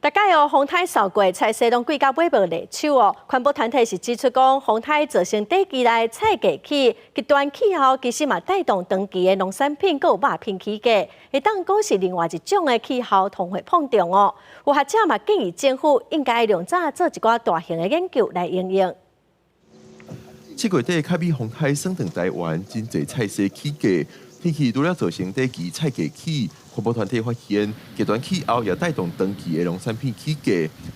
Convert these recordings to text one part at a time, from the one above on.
大概风台扫过，菜市拢贵到尾无离手哦。环保团体是指出讲，风台造成地基内菜价起，极端气候其实嘛带动长期的农产品，佮有肉品起价，会当讲是另外一种的气候同会碰撞哦。有学者嘛建议政府应该量早做一寡大型的研究来应用。7月底，卡比风台升腾台湾，真侪菜色起价。天气除了造成地基菜价起，环保团体发现，极端气候也带动长期的农产品起价。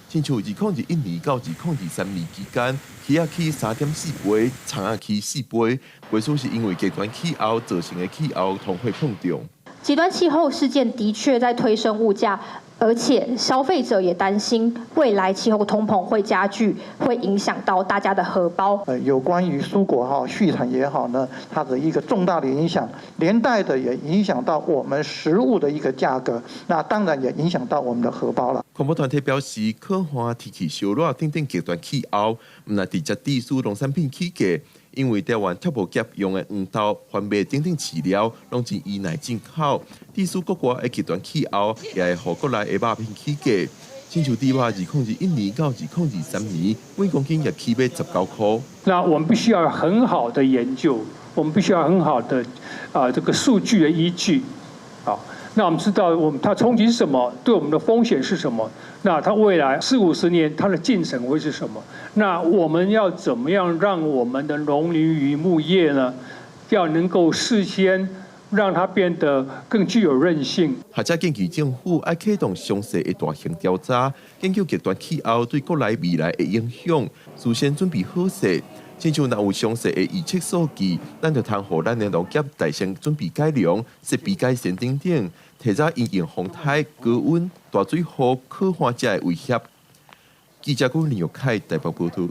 亲像2021年到2023年期间，鱼仔起3.4倍，葱仔起4倍。为首是因为极端气候造成的气候同会碰撞。极端气候事件的确在推升物价。 而且消费者也担心，未来气候通膨会加剧，会影响到大家的荷包。有关于蔬果畜产也好呢，它的一个重大的影响，连带的也影响到我们食物的一个价格，那当然也影响到我们的荷包了。环保团体表示，可汗天气烧热等等极端气候，唔来直接致使农产品起价。 因为台湾畜牧业用的黄豆、番麦等等饲料，拢是依赖进口，致使各国的极端气候也会互国内的肉品起价。亲像猪肉2021年到2023年，每公斤也起码19块。那我们必须要有很好的研究，我们必须要很好的这个数据的依据，啊。 那我们知道，它冲击是什么，对我们的风险是什么？那它未来40-50年它的进程会是什么？那我们要怎么样让我们的农林渔牧业呢，要能够事先让它变得更具有韧性？学者建议政府要启动详细的大型调查，研究极端气候对国内未来的影响，事先准备好势。 亲像若有详细的预测数据，咱就通互咱的农业大先准备改良、设备改善等等，提早因应风台、高温、大水雨、可旱者的威胁。记者郭林玉凯台北报道。